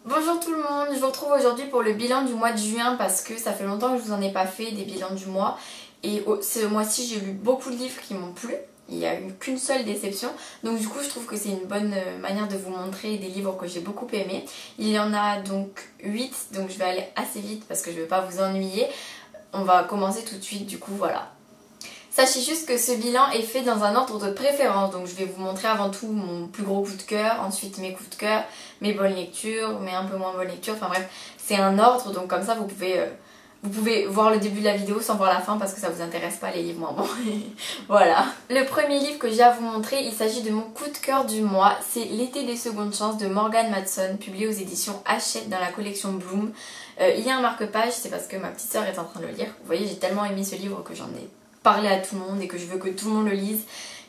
Bonjour tout le monde, je vous retrouve aujourd'hui pour le bilan du mois de juin parce que ça fait longtemps que je vous en ai pas fait des bilans du mois et ce mois-ci j'ai lu beaucoup de livres qui m'ont plu, il n'y a eu qu'une seule déception, donc du coup je trouve que c'est une bonne manière de vous montrer des livres que j'ai beaucoup aimés. Il y en a donc 8, donc je vais aller assez vite parce que je ne vais pas vous ennuyer. On va commencer tout de suite, du coup voilà. Sachez juste que ce bilan est fait dans un ordre de préférence, donc je vais vous montrer avant tout mon plus gros coup de cœur, ensuite mes coups de cœur, mes bonnes lectures, mes un peu moins bonnes lectures, enfin bref, c'est un ordre, donc comme ça vous pouvez voir le début de la vidéo sans voir la fin parce que ça vous intéresse pas les livres moins bons. Voilà. Le premier livre que j'ai à vous montrer, il s'agit de mon coup de cœur du mois, c'est L'été des secondes chances de Morgan Matson, publié aux éditions Hachette dans la collection Bloom. Il y a un marque-page, c'est parce que ma petite soeur est en train de le lire. Vous voyez, j'ai tellement aimé ce livre que j'en ai parler à tout le monde et que je veux que tout le monde le lise.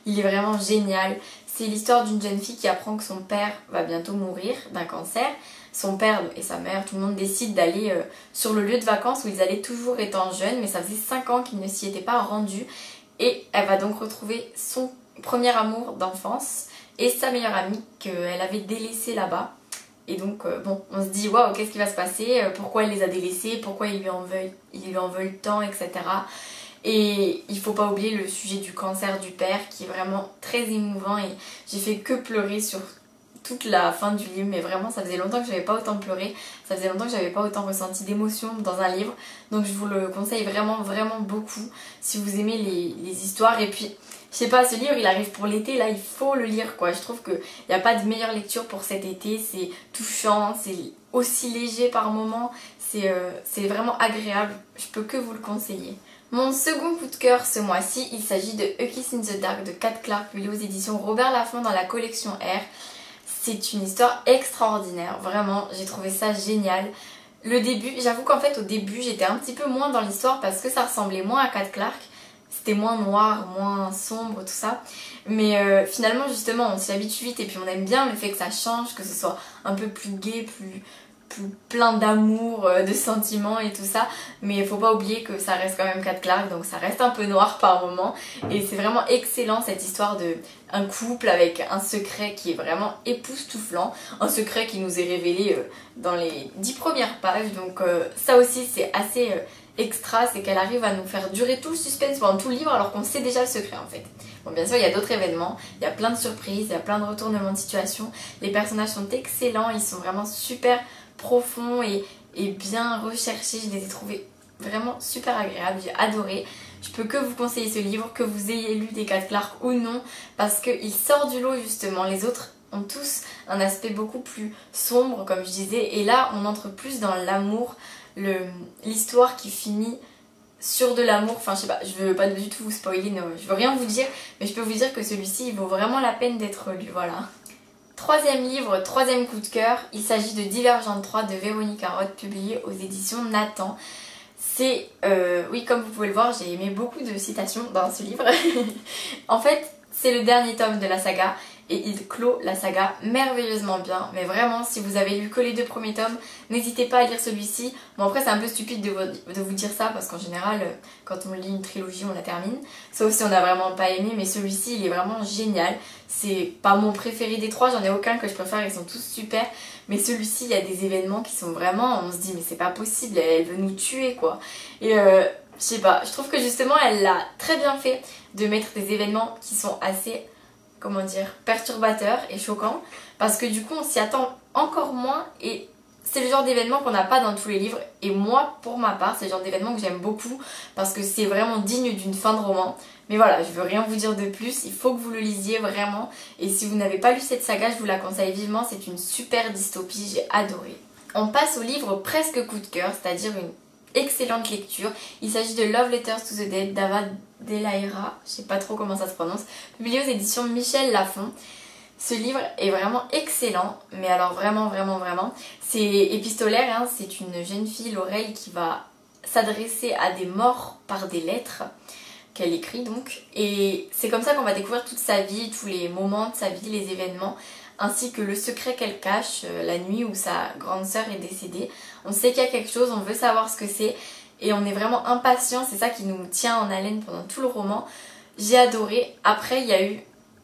Il est vraiment génial. C'est l'histoire d'une jeune fille qui apprend que son père va bientôt mourir d'un cancer. Son père et sa mère, tout le monde décide d'aller sur le lieu de vacances où ils allaient toujours étant jeunes, mais ça faisait 5 ans qu'ils ne s'y étaient pas rendus. Et elle va donc retrouver son premier amour d'enfance et sa meilleure amie qu'elle avait délaissée là-bas. Et donc, bon, on se dit, waouh, qu'est-ce qui va se passer? Pourquoi elle les a délaissés? Pourquoi ils lui en veulent tant, etc. Et il faut pas oublier le sujet du cancer du père qui est vraiment très émouvant et j'ai fait que pleurer sur toute la fin du livre, mais vraiment ça faisait longtemps que j'avais pas autant pleuré, ça faisait longtemps que j'avais pas autant ressenti d'émotion dans un livre, donc je vous le conseille vraiment beaucoup si vous aimez les histoires. Et puis je sais pas, ce livre il arrive pour l'été, là il faut le lire quoi. Je trouve qu'il n'y a pas de meilleure lecture pour cet été, c'est touchant, c'est aussi léger par moments, c'est vraiment agréable, je peux que vous le conseiller. Mon second coup de cœur ce mois-ci, il s'agit de A Kiss in the Dark de Kat Clark, publié aux éditions Robert Laffont dans la collection R. C'est une histoire extraordinaire, vraiment, j'ai trouvé ça génial. Le début, j'avoue qu'en fait au début j'étais un petit peu moins dans l'histoire parce que ça ressemblait moins à Kat Clark. C'était moins noir, moins sombre, tout ça. Mais finalement justement on s'y habitue vite et puis on aime bien le fait que ça change, que ce soit un peu plus gai, plus plein d'amour, de sentiments et tout ça, mais il faut pas oublier que ça reste quand même Kat Clark, donc ça reste un peu noir par moment, et c'est vraiment excellent cette histoire de un couple avec un secret qui est vraiment époustouflant, un secret qui nous est révélé dans les 10 premières pages, donc ça aussi c'est assez extra, c'est qu'elle arrive à nous faire durer tout le suspense pendant tout le livre alors qu'on sait déjà le secret en fait. Bon, bien sûr il y a d'autres événements, il y a plein de surprises, il y a plein de retournements de situation, les personnages sont excellents, ils sont vraiment super profonds et bien recherchés, je les ai trouvés vraiment super agréables, j'ai adoré. Je peux que vous conseiller ce livre, que vous ayez lu des Kat Clark ou non, parce qu'il sort du lot justement. Les autres ont tous un aspect beaucoup plus sombre comme je disais, et là on entre plus dans l'amour, l'histoire qui finit sur de l'amour, enfin je sais pas, je veux pas du tout vous spoiler, non, je veux rien vous dire, mais je peux vous dire que celui-ci il vaut vraiment la peine d'être lu, voilà. Troisième livre, troisième coup de cœur, il s'agit de Divergente 3 de Véronique Arotte, publié aux éditions Nathan. C'est, oui comme vous pouvez le voir, j'ai aimé beaucoup de citations dans ce livre. En fait, c'est le dernier tome de la saga et il clôt la saga merveilleusement bien. Mais vraiment, si vous avez lu que les 2 premiers tomes, n'hésitez pas à lire celui-ci. Bon après c'est un peu stupide de vous dire ça parce qu'en général, quand on lit une trilogie, on la termine. Sauf si on n'a vraiment pas aimé, mais celui-ci il est vraiment génial. C'est pas mon préféré des 3, j'en ai aucun que je préfère, ils sont tous super. Mais celui-ci, il y a des événements qui sont vraiment, on se dit mais c'est pas possible, elle veut nous tuer quoi. Et je sais pas, je trouve que justement elle l'a très bien fait de mettre des événements qui sont assez, comment dire, perturbateurs et choquants. Parce que du coup on s'y attend encore moins et c'est le genre d'événement qu'on n'a pas dans tous les livres. Et moi, pour ma part, c'est le genre d'événement que j'aime beaucoup parce que c'est vraiment digne d'une fin de roman. Mais voilà, je veux rien vous dire de plus, il faut que vous le lisiez vraiment. Et si vous n'avez pas lu cette saga, je vous la conseille vivement, c'est une super dystopie, j'ai adoré. On passe au livre presque coup de cœur, c'est-à-dire une excellente lecture. Il s'agit de Love Letters to the Dead d'Ava Delaira, je sais pas trop comment ça se prononce, publié aux éditions Michel Lafon. Ce livre est vraiment excellent, mais alors vraiment, c'est épistolaire, hein, c'est une jeune fille, l'oreille, qui va s'adresser à des morts par des lettres qu'elle écrit donc, et c'est comme ça qu'on va découvrir toute sa vie, tous les moments de sa vie, les événements, ainsi que le secret qu'elle cache la nuit où sa grande sœur est décédée. On sait qu'il y a quelque chose, on veut savoir ce que c'est, et on est vraiment impatient, c'est ça qui nous tient en haleine pendant tout le roman. J'ai adoré. Après il y a eu,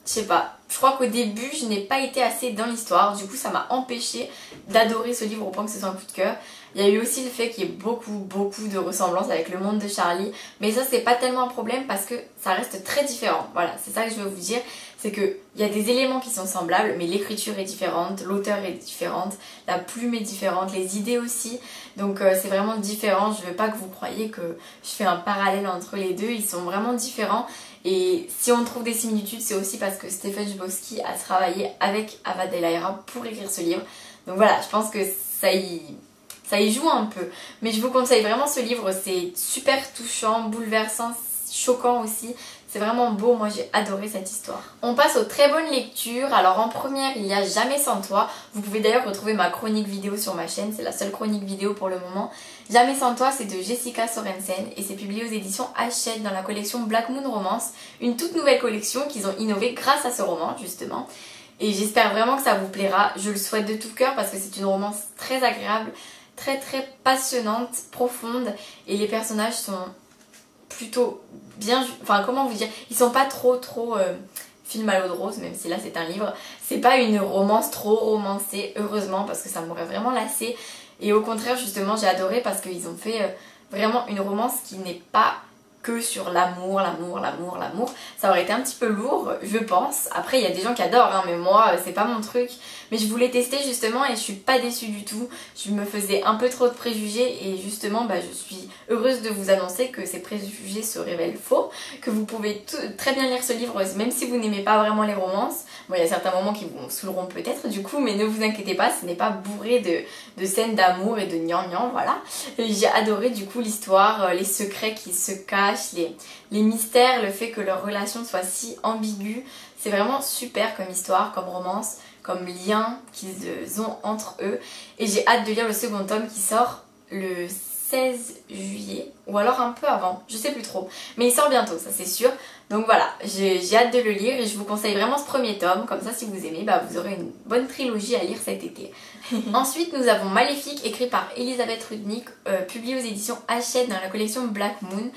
je sais pas, je crois qu'au début je n'ai pas été assez dans l'histoire, du coup ça m'a empêché d'adorer ce livre au point que ce soit un coup de cœur. Il y a eu aussi le fait qu'il y ait beaucoup de ressemblances avec le monde de Charlie, mais ça c'est pas tellement un problème parce que ça reste très différent. Voilà, c'est ça que je veux vous dire, c'est qu'il y a des éléments qui sont semblables, mais l'écriture est différente, l'auteur est différente, la plume est différente, les idées aussi, donc c'est vraiment différent. Je veux pas que vous croyiez que je fais un parallèle entre les deux, ils sont vraiment différents. Et si on trouve des similitudes, c'est aussi parce que Stephen Chbosky a travaillé avec Ava Delara pour écrire ce livre. Donc voilà, je pense que ça y joue un peu. Mais je vous conseille vraiment ce livre, c'est super touchant, bouleversant, choquant aussi. C'est vraiment beau, moi j'ai adoré cette histoire. On passe aux très bonnes lectures. Alors en première, il y a Jamais sans toi. Vous pouvez d'ailleurs retrouver ma chronique vidéo sur ma chaîne, c'est la seule chronique vidéo pour le moment. Jamais sans toi, c'est de Jessica Sorensen et c'est publié aux éditions Hachette dans la collection Black Moon Romance. Une toute nouvelle collection qu'ils ont innové grâce à ce roman justement. Et j'espère vraiment que ça vous plaira. Je le souhaite de tout cœur parce que c'est une romance très agréable, très passionnante, profonde et les personnages sont plutôt bien, enfin comment vous dire, ils sont pas trop film à l'eau de rose, même si là c'est un livre, c'est pas une romance trop romancée, heureusement, parce que ça m'aurait vraiment lassé, et au contraire justement j'ai adoré parce qu'ils ont fait vraiment une romance qui n'est pas que sur l'amour, ça aurait été un petit peu lourd, je pense. Après il y a des gens qui adorent, hein, mais moi c'est pas mon truc. Mais je voulais tester justement et je suis pas déçue du tout. Je me faisais un peu trop de préjugés et justement je suis heureuse de vous annoncer que ces préjugés se révèlent faux, que vous pouvez très bien lire ce livre même si vous n'aimez pas vraiment les romances. Bon, il y a certains moments qui vous saouleront peut-être du coup, mais ne vous inquiétez pas, ce n'est pas bourré de scènes d'amour et de gnangnan, voilà. J'ai adoré du coup l'histoire, les secrets qui se cachent, les mystères, le fait que leur relation soit si ambiguë. C'est vraiment super comme histoire, comme romance, comme lien qu'ils ont entre eux. Et j'ai hâte de lire le second tome qui sort le 16 juillet, ou alors un peu avant, je sais plus trop. Mais il sort bientôt, ça c'est sûr. Donc voilà, j'ai hâte de le lire et je vous conseille vraiment ce premier tome. Comme ça, si vous aimez, vous aurez une bonne trilogie à lire cet été. Ensuite, nous avons Maléfique, écrit par Elisabeth Rudnick, publié aux éditions Hachette dans la collection Black Moon.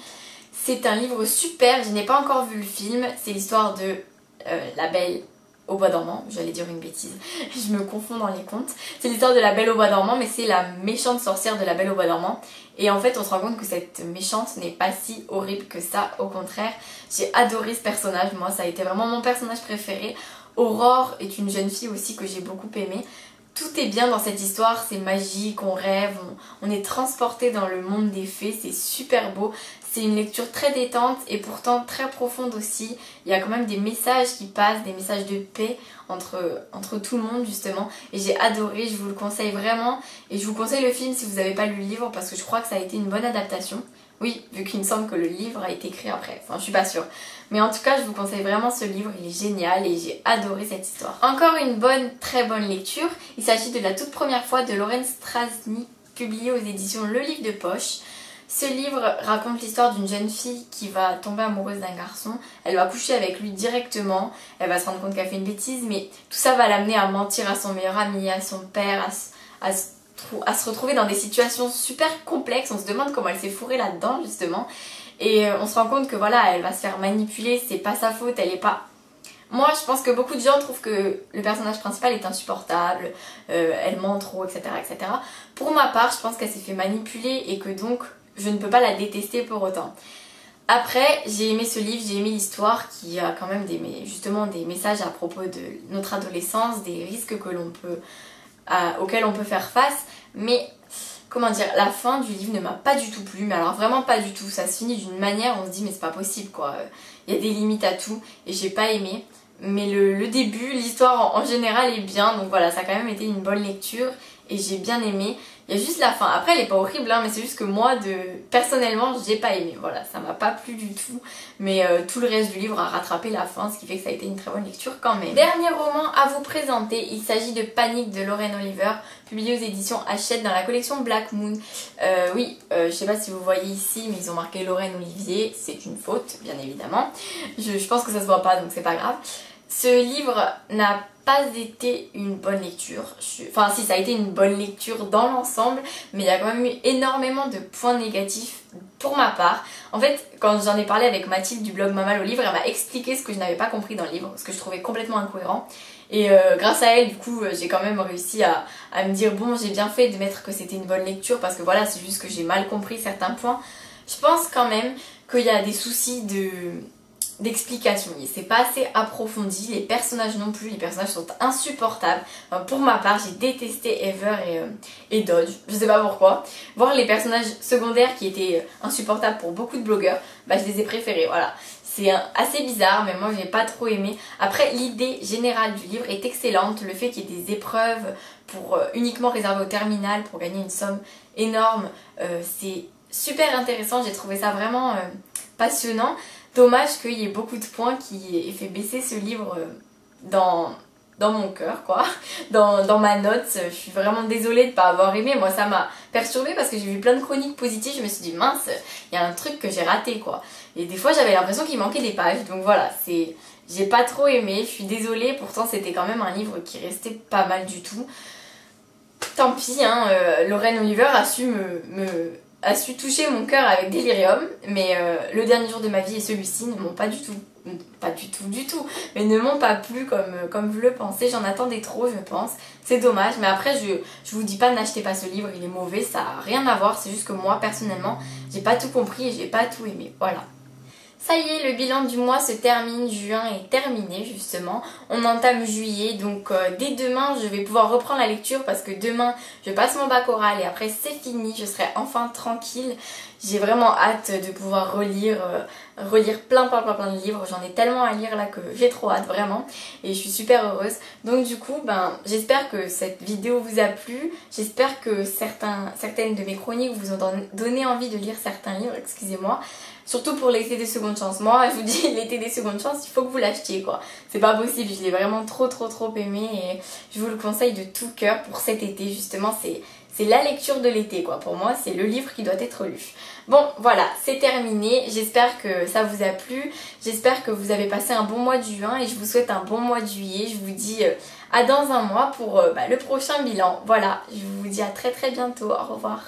C'est un livre super, je n'ai pas encore vu le film. C'est l'histoire de La Belle au Bois dormant, j'allais dire une bêtise, je me confonds dans les contes. C'est l'histoire de la Belle au Bois dormant, mais c'est la méchante sorcière de la Belle au Bois dormant. Et en fait, on se rend compte que cette méchante n'est pas si horrible que ça, au contraire. J'ai adoré ce personnage, moi ça a été vraiment mon personnage préféré. Aurore est une jeune fille aussi que j'ai beaucoup aimée. Tout est bien dans cette histoire, c'est magique, on rêve, on est transporté dans le monde des fées, c'est super beau. C'est une lecture très détente et pourtant très profonde aussi. Il y a quand même des messages qui passent, des messages de paix entre tout le monde justement. Et j'ai adoré, je vous le conseille vraiment. Et je vous conseille le film si vous n'avez pas lu le livre parce que je crois que ça a été une bonne adaptation. Oui, vu qu'il me semble que le livre a été écrit après, enfin je suis pas sûre. Mais en tout cas, je vous conseille vraiment ce livre, il est génial et j'ai adoré cette histoire. Encore une très bonne lecture. Il s'agit de la toute première fois de Lorraine Straszny, publiée aux éditions Le Livre de Poche. Ce livre raconte l'histoire d'une jeune fille qui va tomber amoureuse d'un garçon. Elle va coucher avec lui directement. Elle va se rendre compte qu'elle fait une bêtise, mais tout ça va l'amener à mentir à son meilleur ami, à son père, à se retrouver dans des situations super complexes. On se demande comment elle s'est fourrée là-dedans justement. Et on se rend compte que voilà, elle va se faire manipuler, c'est pas sa faute, elle est pas... Moi je pense que beaucoup de gens trouvent que le personnage principal est insupportable, elle ment trop, etc., etc. Pour ma part, je pense qu'elle s'est fait manipuler et que donc je ne peux pas la détester pour autant. Après, j'ai aimé ce livre, j'ai aimé l'histoire qui a quand même justement des messages à propos de notre adolescence, des risques auxquels on peut faire face. Mais comment dire, la fin du livre ne m'a pas du tout plu, mais alors vraiment pas du tout. Ça se finit d'une manière, on se dit mais c'est pas possible quoi. Il y a des limites à tout et j'ai pas aimé. Mais le début, l'histoire en général est bien, donc voilà, ça a quand même été une bonne lecture et j'ai bien aimé. Il y a juste la fin, après elle est pas horrible hein, mais c'est juste que moi personnellement j'ai pas aimé, voilà, ça m'a pas plu du tout. Mais tout le reste du livre a rattrapé la fin, ce qui fait que ça a été une très bonne lecture quand même. Dernier roman à vous présenter, il s'agit de Panique de Lorraine Oliver, publié aux éditions Hachette dans la collection Black Moon. Oui, je sais pas si vous voyez ici, mais ils ont marqué Lorraine Olivier, c'est une faute bien évidemment. Je pense que ça se voit pas donc c'est pas grave. ce livre n'a pas été une bonne lecture. Enfin si, ça a été une bonne lecture dans l'ensemble, mais il y a quand même eu énormément de points négatifs pour ma part. En fait, quand j'en ai parlé avec Mathilde du blog Maman au livre, elle m'a expliqué ce que je n'avais pas compris dans le livre, ce que je trouvais complètement incohérent. Et grâce à elle, du coup, j'ai quand même réussi à me dire bon, j'ai bien fait de mettre que c'était une bonne lecture parce que voilà, c'est juste que j'ai mal compris certains points. Je pense quand même qu'il y a des soucis d'explication. C'est pas assez approfondi, les personnages non plus, les personnages sont insupportables. Enfin, pour ma part, j'ai détesté Ever et Dodge, je sais pas pourquoi. Voir les personnages secondaires qui étaient insupportables pour beaucoup de blogueurs, bah je les ai préférés, voilà. C'est assez bizarre, mais moi j'ai pas trop aimé. Après, l'idée générale du livre est excellente. Le fait qu'il y ait des épreuves pour uniquement réservées au terminal pour gagner une somme énorme, c'est super intéressant. J'ai trouvé ça vraiment passionnant. Dommage qu'il y ait beaucoup de points qui aient fait baisser ce livre dans mon cœur, quoi, dans ma note. Je suis vraiment désolée de ne pas avoir aimé. Moi, ça m'a perturbée parce que j'ai vu plein de chroniques positives. Je me suis dit, mince, il y a un truc que j'ai raté, quoi. Et des fois, j'avais l'impression qu'il manquait des pages. Donc voilà, j'ai pas trop aimé. Je suis désolée. Pourtant, c'était quand même un livre qui restait pas mal du tout. Tant pis, hein, Lorraine Oliver a su toucher mon cœur avec Delirium, mais Le dernier jour de ma vie et celui-ci ne m'ont pas du tout, mais ne m'ont pas plu comme vous le pensez. J'en attendais trop, je pense. C'est dommage, mais après je vous dis pas n'achetez pas ce livre, il est mauvais, ça a rien à voir, c'est juste que moi personnellement j'ai pas tout compris et j'ai pas tout aimé, voilà. Ça y est, le bilan du mois se termine, juin est terminé justement, on entame juillet, donc dès demain je vais pouvoir reprendre la lecture parce que demain je passe mon bac oral et après c'est fini, je serai enfin tranquille. J'ai vraiment hâte de pouvoir relire plein de livres, j'en ai tellement à lire là que j'ai trop hâte vraiment et je suis super heureuse. Donc du coup, j'espère que cette vidéo vous a plu, j'espère que certaines de mes chroniques vous ont donné envie de lire certains livres, excusez-moi. Surtout pour l'été des secondes chances. Moi, je vous dis, l'été des secondes chances, il faut que vous l'achetiez, quoi. C'est pas possible, je l'ai vraiment trop aimé et je vous le conseille de tout cœur pour cet été. Justement, c'est la lecture de l'été, quoi. Pour moi, c'est le livre qui doit être lu. Bon, voilà, c'est terminé. J'espère que ça vous a plu. J'espère que vous avez passé un bon mois de juin et je vous souhaite un bon mois de juillet. Je vous dis à dans un mois pour le prochain bilan. Voilà, je vous dis à très bientôt. Au revoir.